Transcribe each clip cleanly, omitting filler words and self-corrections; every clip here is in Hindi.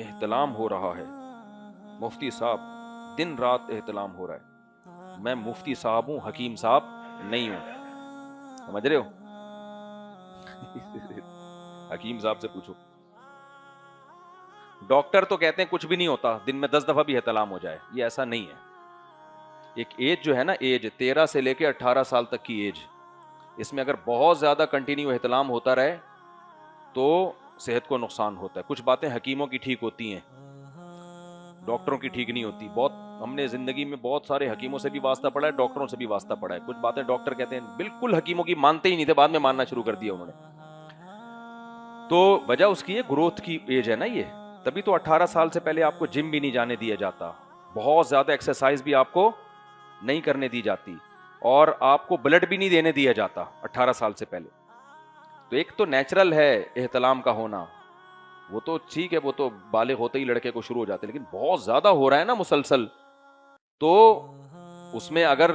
एहतलाम हो रहा है। मुफ्ती साहब, दिन रात एहतलाम हो रहा है। मैं मुफ्ती साहब हूं, हकीम साहब नहीं हूं। समझ रहे हो? हकीम साहब से पूछो। डॉक्टर तो कहते हैं कुछ भी नहीं होता, दिन में 10 दफा भी एहतलाम हो जाए। ये ऐसा नहीं है। एक एज जो है ना, एज 13 से लेकर 18 साल तक की एज, इसमें अगर बहुत ज्यादा कंटिन्यू एहतलाम होता रहे तो सेहत को नुकसान होता है। कुछ बातें हकीमों की ठीक होती हैं, डॉक्टरों की ठीक नहीं होती। बहुत हमने जिंदगी में बहुत सारे हकीमों से भी वास्ता पड़ा है, डॉक्टरों से भी वास्ता पड़ा है। कुछ बातें डॉक्टर कहते हैं बिल्कुल हकीमों की मानते ही नहीं थे, बाद में मानना शुरू कर दिया उन्होंने। तो वजह उसकी है ग्रोथ की एज है ना ये। तभी तो 18 साल से पहले आपको जिम भी नहीं जाने दिया जाता, बहुत ज्यादा एक्सरसाइज भी आपको नहीं करने दी जाती, और आपको ब्लड भी नहीं देने दिया जाता 18 साल से पहले। तो एक तो नेचुरल है एहतलाम का होना, वो तो ठीक है, वो तो बालिग होते ही लड़के को शुरू हो जाते हैं। लेकिन बहुत ज्यादा हो रहा है ना मुसलसल, तो उसमें अगर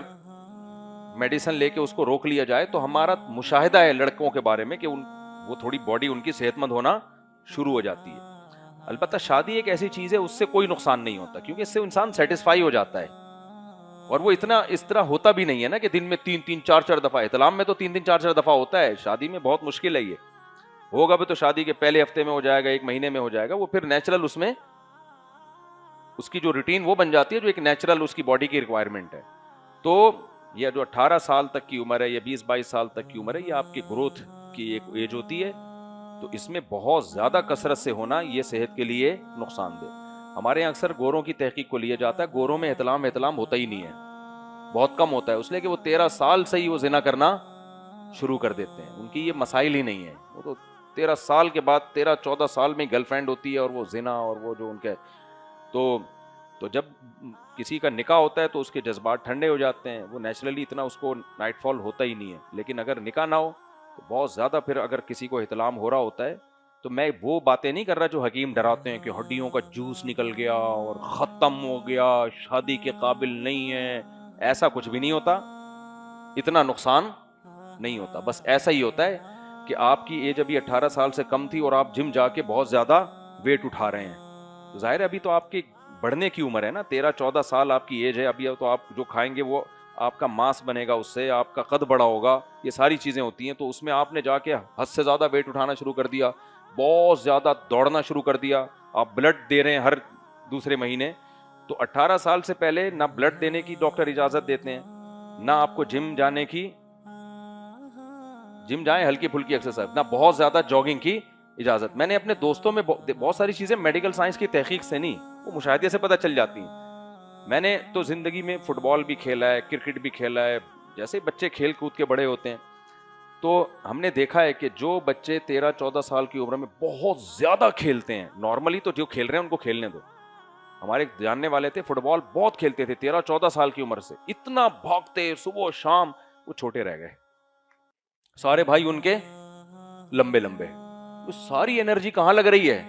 मेडिसिन लेके उसको रोक लिया जाए तो हमारा मुशाहिदा है लड़कों के बारे में कि वो थोड़ी बॉडी उनकी सेहतमंद होना शुरू हो जाती है। अलबत्ता शादी एक ऐसी चीज है, उससे कोई नुकसान नहीं होता, क्योंकि इससे इंसान सेटिस्फाई हो जाता है। और वो इतना इस तरह होता भी नहीं है ना कि दिन में 3-3 4-4 दफा। इतलाम में तो 3-3 4-4 दफा होता है, शादी में बहुत मुश्किल है ये। होगा भी तो शादी के पहले हफ्ते में हो जाएगा, एक महीने में हो जाएगा। वो फिर नेचुरल उसमें उसकी जो रूटीन वो बन जाती है, जो एक नेचुरल उसकी बॉडी की रिक्वायरमेंट है। तो ये जो 18 साल तक की उम्र है या 20-22 साल तक की उम्र है, ये आपकी ग्रोथ की एक एज होती है। तो इसमें बहुत ज्यादा कसरत से होना ये सेहत के लिए नुकसानदेह। हमारे यहाँ अक्सर गोरों की तहकीक को लिया जाता है, गोरों में एहतलाम होता ही नहीं है, बहुत कम होता है। इसलिए कि वो 13 साल से ही वो जिना करना शुरू कर देते हैं, उनकी ये मसाइल ही नहीं है। वो तो 13 साल के बाद 13-14 साल में गर्लफ्रेंड होती है, और वो जिना और वो जो उनके तो तो जब किसी का निकाह होता है तो उसके जज्बात ठंडे हो जाते हैं, वो नेचुरली इतना उसको नाइटफॉल होता ही नहीं है। लेकिन अगर निकाह ना हो तो बहुत ज्यादा फिर अगर किसी को इहतलाम हो रहा होता है, तो मैं वो बातें नहीं कर रहा जो हकीम डराते हैं कि हड्डियों का जूस निकल गया और खत्म हो गया, शादी के काबिल नहीं है। ऐसा कुछ भी नहीं होता, इतना नुकसान नहीं होता। बस ऐसा ही होता है कि आपकी एज अभी 18 साल से कम थी और आप जिम जाके बहुत ज्यादा वेट उठा रहे हैं। तो जाहिर है अभी तो आपकी बढ़ने की उम्र है ना, 13-14 साल आपकी एज है अभी। तो आप जो खाएंगे वो आपका मांस बनेगा, उससे आपका कद बड़ा होगा, ये सारी चीजें होती हैं। तो उसमें आपने जाके हद से ज्यादा वेट उठाना शुरू कर दिया, बहुत ज्यादा दौड़ना शुरू कर दिया, आप ब्लड दे रहे हैं हर दूसरे महीने। तो 18 साल से पहले ना ब्लड देने की डॉक्टर इजाजत देते हैं, ना आपको जिम जाने की, जिम जाए हल्की फुल्की एक्सरसाइज, ना बहुत ज्यादा जॉगिंग की इजाजत। मैंने अपने दोस्तों में बहुत सारी चीजें मेडिकल साइंस की तहकीक से नहीं, वो मुशाहिदे से पता चल जाती हैं। मैंने तो जिंदगी में फुटबॉल भी खेला है, क्रिकेट भी खेला है, जैसे बच्चे खेल कूद के बड़े होते हैं। तो हमने देखा है कि जो बच्चे 13-14 साल की उम्र में बहुत ज्यादा खेलते हैं, नॉर्मली तो जो खेल रहे हैं उनको खेलने दो। हमारे एक जानने वाले थे, फुटबॉल बहुत खेलते थे 13-14 साल की उम्र से, इतना भागते सुबह शाम, वो छोटे रह गए। सारे भाई उनके लंबे लंबे, तो सारी एनर्जी कहां लग रही है,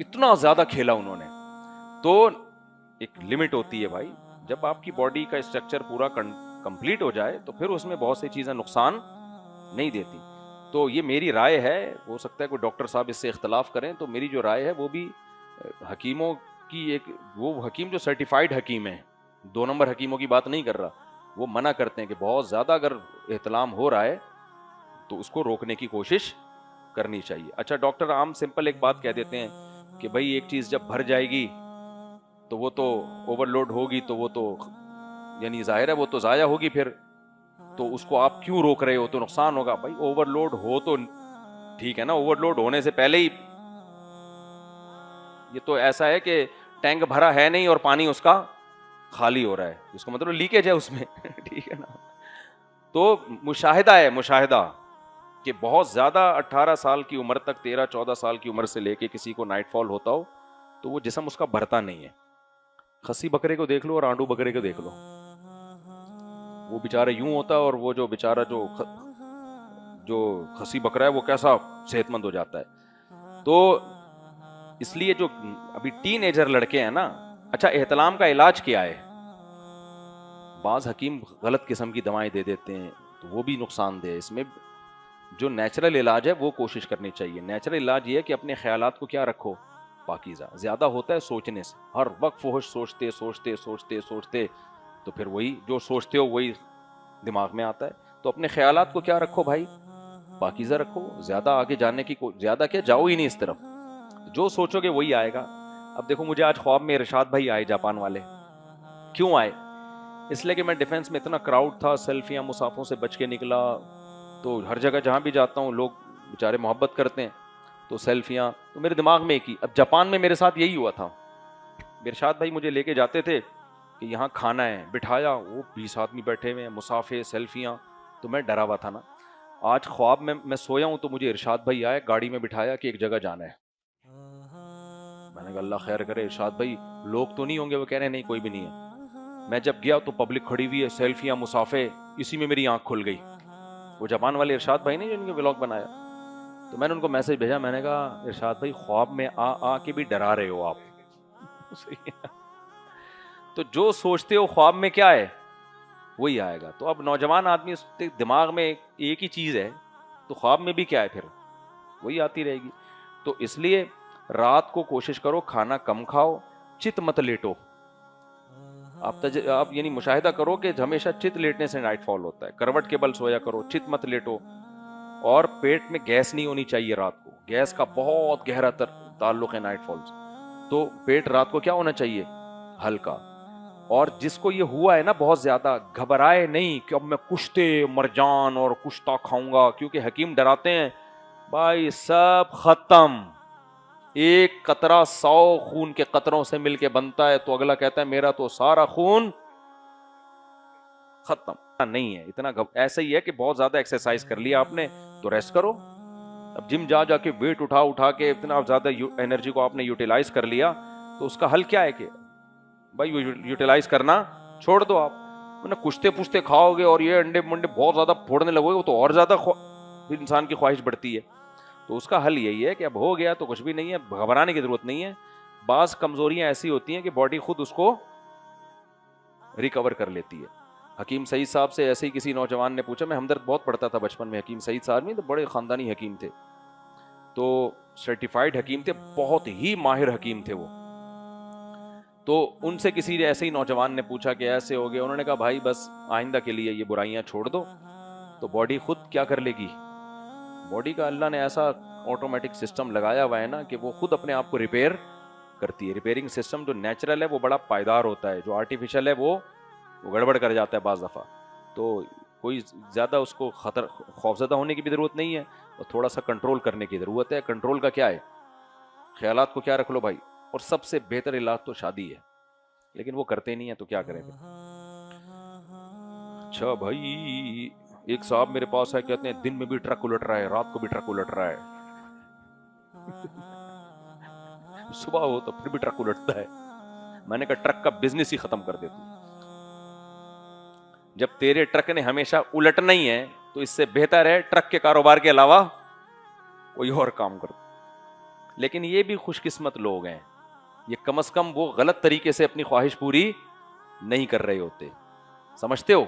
इतना ज्यादा खेला उन्होंने। तो एक लिमिट होती है भाई, जब आपकी बॉडी का स्ट्रक्चर पूरा कंप्लीट हो जाए तो फिर उसमें बहुत सी चीजें नुकसान नहीं देती। तो ये मेरी राय है, हो सकता है कोई डॉक्टर साहब इससे इख्तलाफ करें। तो मेरी जो राय है वो भी हकीमों की एक, वो हकीम जो सर्टिफाइड हकीम है, 2 नंबर हकीमों की बात नहीं कर रहा, वो मना करते हैं कि बहुत ज्यादा अगर एहतलाम हो रहा है तो उसको रोकने की कोशिश करनी चाहिए। अच्छा, डॉक्टर आम सिंपल एक बात कह देते हैं कि भाई एक चीज जब भर जाएगी तो वो तो ओवरलोड होगी, तो वो तो यानी जाहिर है वो तो जाया होगी फिर, तो उसको आप क्यों रोक रहे हो, तो नुकसान होगा। भाई ओवरलोड हो तो ठीक है ना, ओवरलोड होने से पहले ही, ये तो ऐसा है कि टैंक भरा है नहीं और पानी उसका खाली हो रहा है, इसको मतलब लीकेज है उसमें ठीक है ना। तो मुशाहिदा है, मुशाहिदा कि बहुत ज्यादा 18 साल की उम्र तक, 13-14 साल की उम्र से लेके किसी को नाइटफॉल होता हो तो वो जिस्म उसका भरता नहीं है। खस्सी बकरे को देख लो और आंडू बकरे को देख लो, वो बेचारा यूं होता है, और वो जो बेचारा जो खस्सी बकरा है वो कैसा सेहतमंद हो जाता है। तो इसलिए जो अभी टीनेजर लड़के हैं ना, अच्छा एहतलाम का इलाज क्या है, बाज हकीम गलत किस्म की दवाएं दे देते हैं, तो वो भी नुकसानदेह है। इसमें जो नेचुरल इलाज है वो कोशिश करनी चाहिए। नेचुरल इलाज ये है कि अपने ख्यालात को क्या रखो, पाकीज़ा। ज़्यादा होता है सोचने से, हर वक्त फुहश सोचते सोचते सोचते सोचते, तो फिर वही जो सोचते हो वही दिमाग में आता है। तो अपने ख्यालात को क्या रखो भाई, पाकीज़ा रखो। ज़्यादा आगे जाने की ज़्यादा क्या, जाओ ही नहीं इस तरफ, जो सोचोगे वही आएगा। अब देखो मुझे आज ख्वाब में इरशाद भाई आए, जापान वाले। क्यों आए? इसलिए कि मैं डिफेंस में, इतना क्राउड था, सेल्फियां मुसाफों से बच के निकला, तो हर जगह जहां भी जाता हूं लोग बेचारे मोहब्बत करते हैं, तो सेल्फियां, तो मेरे दिमाग में एक ही। अब जापान में मेरे साथ यही हुआ था, इरशाद भाई मुझे लेके जाते थे कि यहाँ खाना है, बिठाया, वो 20 आदमी बैठे हुए हैं, मुसाफे, सेल्फियां, तो मैं डरा हुआ था ना। आज ख्वाब में मैं सोया हूं तो मुझे इरशाद भाई आए, गाड़ी में बिठाया कि एक जगह जाना है। मैंने कहा अल्लाह खैर करे, इरशाद भाई लोग तो नहीं होंगे? वो कह रहे हैं नहीं कोई भी नहीं है। मैं जब गया तो पब्लिक खड़ी हुई है, सेल्फियां, मुसाफे, इसी में मेरी आंख खुल गई। वो जापान वाले इरशाद भाई ने जिनके व्लॉग बनाया, तो मैंने उनको मैसेज भेजा, मैंने कहा इरशाद भाई ख्वाब में आ के भी डरा रहे हो आप। तो जो सोचते हो ख्वाब में क्या है वही आएगा। तो अब नौजवान आदमी दिमाग में एक ही चीज है, तो ख्वाब में भी क्या है, फिर वही आती रहेगी। तो इसलिए रात को कोशिश करो खाना कम खाओ, चित मत लेटो। आप यानी मुशाहिदा करो कि हमेशा चित लेटने से नाइट फॉल होता है। करवट के बल सोया करो, चित मत लेटो। और पेट में गैस नहीं होनी चाहिए रात को, गैस का बहुत गहरा ताल्लुक है नाइट फॉल से। तो पेट रात को क्या होना चाहिए, हल्का। और जिसको ये हुआ है ना बहुत ज्यादा, घबराए नहीं कि अब मैं कुश्ते मरजान और कुश्ता खाऊंगा, क्योंकि हकीम डराते हैं भाई सब खत्म। एक कतरा 100 खून के कतरों से मिलके बनता है, तो अगला कहता है मेरा तो सारा खून खत्म। नहीं है इतना ऐसा ही है कि बहुत ज्यादा एक्सरसाइज कर लिया आपने तो रेस्ट करो। अब जिम जा जाके वेट उठा उठा के इतना ज्यादा एनर्जी को आपने यूटिलाइज कर लिया, तो उसका हल क्या है कि भाई यूटिलाइज करना छोड़ दो आप। ना कुश्ते पुश्ते खाओगे और ये अंडे मंडे बहुत ज्यादा फोड़ने लगोगे, तो और ज्यादा इंसान की ख्वाहिश बढ़ती है। तो उसका हल यही है कि अब हो गया तो कुछ भी नहीं है, घबराने की जरूरत नहीं है। बाज कमजोरियां ऐसी होती हैं कि बॉडी खुद उसको रिकवर कर लेती है। हकीम सईद साहब से ऐसे ही किसी नौजवान ने पूछा, मैं हमदर्द बहुत पढ़ता था बचपन में, हकीम सईद साहब में तो बड़े खानदानी हकीम थे, तो सर्टिफाइड हकीम थे, बहुत ही माहिर हकीम थे वो। तो उनसे किसी ऐसे ही नौजवान ने पूछा कि ऐसे हो गया, उन्होंने कहा भाई बस आइंदा के लिए ये बुराइयां छोड़ दो, तो बॉडी खुद क्या कर लेगी। बॉडी का अल्लाह ने ऐसा ऑटोमेटिक सिस्टम लगाया हुआ है ना कि वो खुद अपने आप को रिपेयर करती है। रिपेयरिंग सिस्टम जो नेचुरल है वो बड़ा पायदार होता है, जो आर्टिफिशियल है वो गड़बड़ कर जाता है बाज दफा। तो कोई ज्यादा उसको खतर खौफजदा होने की भी जरूरत नहीं है, और थोड़ा सा कंट्रोल करने की जरूरत है। कंट्रोल का क्या है, ख्यालात को क्या रख लो भाई। और सबसे बेहतर इलाज तो शादी है, लेकिन वो करते नहीं है, तो क्या करें फिर। अच्छा भाई, एक साहब मेरे पास है, कहते हैं दिन में भी ट्रक उलट रहा है, रात को भी ट्रक उलट रहा है। सुबह हो तो फिर भी ट्रक उलटता है। मैंने कहा ट्रक का बिजनेस ही खत्म कर दे तू। जब तेरे ट्रक ने हमेशा उलटना ही है, तो इससे बेहतर है ट्रक के कारोबार के अलावा कोई और काम कर। लेकिन ये भी खुशकिस्मत लोग हैं, ये कम से कम वो गलत तरीके से अपनी ख्वाहिश पूरी नहीं कर रहे होते, समझते हो।